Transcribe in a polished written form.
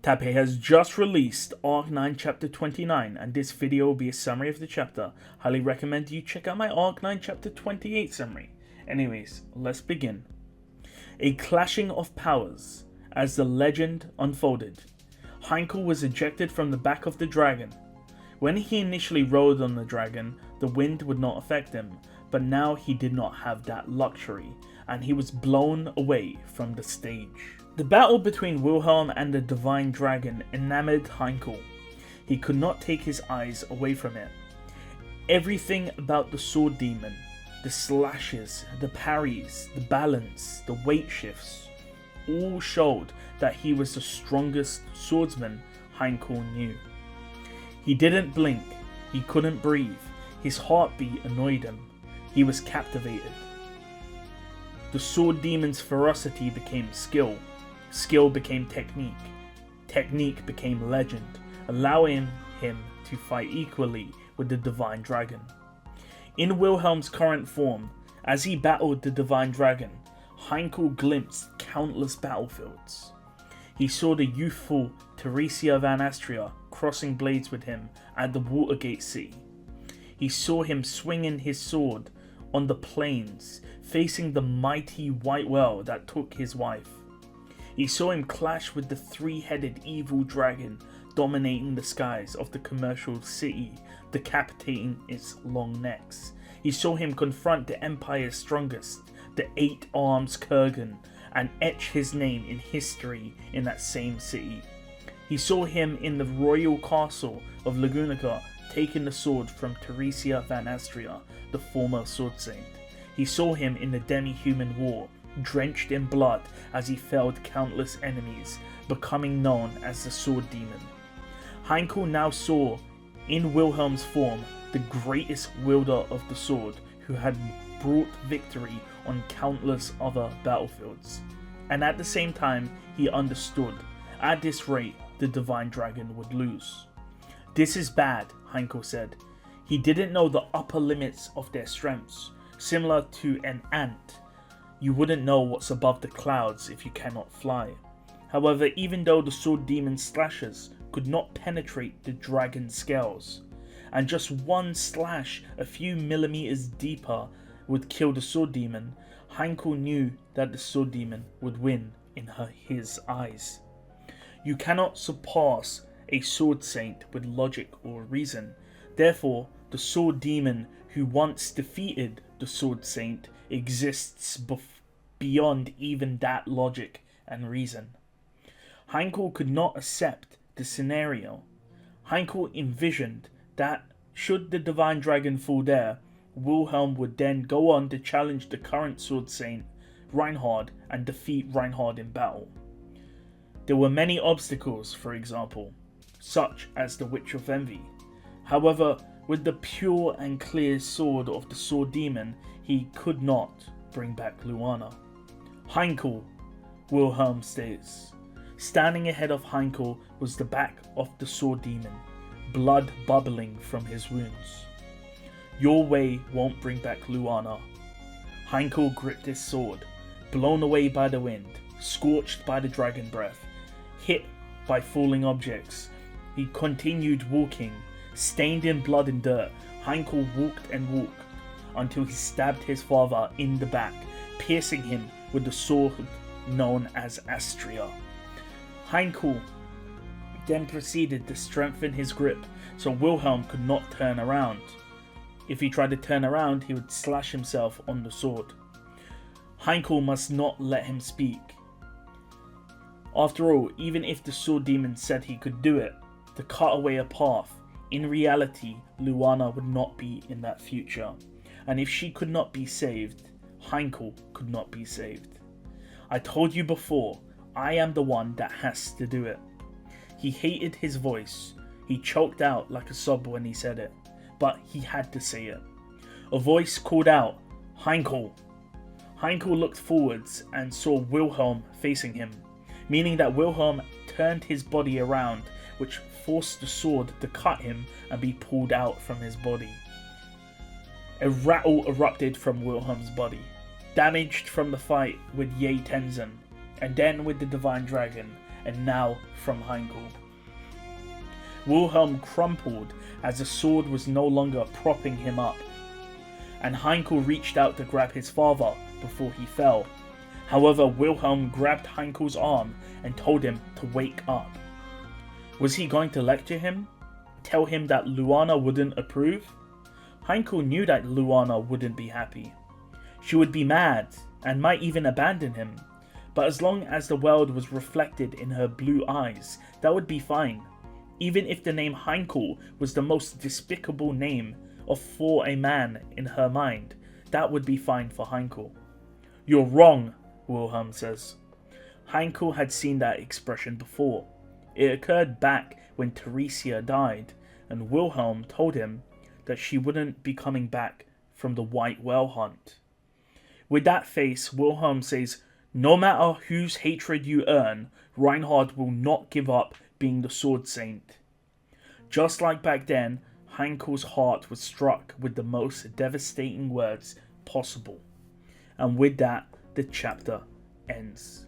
Tape has just released Arc 9 Chapter 29, and this video will be a summary of the chapter. Highly recommend you check out my Arc 9 Chapter 28 summary. Anyways, let's begin. A clashing of powers. As the legend unfolded, Hankl was ejected from the back of the dragon. When he initially rode on the dragon, the wind would not affect him, but now he did not have that luxury, and he was blown away from the stage. The battle between Wilhelm and the divine dragon enamored Hankl. He could not take his eyes away from it. Everything about the sword demon, the slashes, the parries, the balance, the weight shifts, all showed that he was the strongest swordsman Hankl knew. He didn't blink, he couldn't breathe, his heartbeat annoyed him, he was captivated. The sword demon's ferocity became skill, skill became technique, technique became legend, allowing him to fight equally with the divine dragon. In Wilhelm's current form, as he battled the divine dragon, Hankl glimpsed countless battlefields. He saw the youthful Theresia van Astria crossing blades with him at the Watergate City. He saw him swinging his sword on the plains, facing the mighty white whale that took his wife. He saw him clash with the three-headed evil dragon dominating the skies of the commercial city, decapitating its long necks. He saw him confront the Empire's strongest, the Eight Arms Kurgan, and etch his name in history in that same city. He saw him in the royal castle of Lagunica taking the sword from Theresia van Astria, the former sword saint. He saw him in the demi-human war, drenched in blood as he felled countless enemies, becoming known as the sword demon. Hankl now saw, in Wilhelm's form, the greatest wielder of the sword who had brought victory on countless other battlefields. And at the same time, he understood, at this rate, the divine dragon would lose. This is bad, Hankl said. He didn't know the upper limits of their strengths. Similar to an ant, you wouldn't know what's above the clouds if you cannot fly. However, even though the sword demon's slashes could not penetrate the dragon's scales, and just one slash a few millimeters deeper would kill the sword demon, Hankl knew that the sword demon would win in his eyes. You cannot surpass a sword saint with logic or reason. Therefore, the sword demon who once defeated the sword saint exists beyond even that logic and reason. Hankl could not accept the scenario. Hankl envisioned that should the divine dragon fall there, Wilhelm would then go on to challenge the current sword saint Reinhard and defeat Reinhard in battle. There were many obstacles, for example, such as the Witch of Envy. However, with the pure and clear sword of the sword demon, he could not bring back Luana. Hankl, Wilhelm states. Standing ahead of Hankl was the back of the sword demon, blood bubbling from his wounds. Your way won't bring back Luana. Hankl gripped his sword, blown away by the wind, scorched by the dragon breath, hit by falling objects. He continued walking, stained in blood and dirt. Hankl walked and walked until he stabbed his father in the back, piercing him with the sword known as Astria. Hankl then proceeded to strengthen his grip so Wilhelm could not turn around. If he tried to turn around, he would slash himself on the sword. Hankl must not let him speak. After all, even if the sword demon said he could do it, to cut away a path, in reality, Luana would not be in that future. And if she could not be saved, Hankl could not be saved. I told you before, I am the one that has to do it. He hated his voice. He choked out like a sob when he said it, but he had to say it. A voice called out, Hankl. Hankl looked forwards and saw Wilhelm facing him, meaning that Wilhelm turned his body around, which forced the sword to cut him and be pulled out from his body. A rattle erupted from Wilhelm's body, damaged from the fight with Ye Tenzin, and then with the divine dragon, and now from Hankl. Wilhelm crumpled as the sword was no longer propping him up, and Hankl reached out to grab his father before he fell. However, Wilhelm grabbed Hankel's arm and told him to wake up. Was he going to lecture him? Tell him that Luana wouldn't approve? Hankl knew that Luana wouldn't be happy. She would be mad and might even abandon him, but as long as the world was reflected in her blue eyes, that would be fine. Even if the name Hankl was the most despicable name for a man in her mind, that would be fine for Hankl. "You're wrong," Wilhelm says. Hankl had seen that expression before. It occurred back when Theresia died, and Wilhelm told him that she wouldn't be coming back from the white whale hunt. With that face, Wilhelm says, "No matter whose hatred you earn, Reinhard will not give up being the Sword Saint." Just like back then, Hankel's heart was struck with the most devastating words possible. And with that, the chapter ends.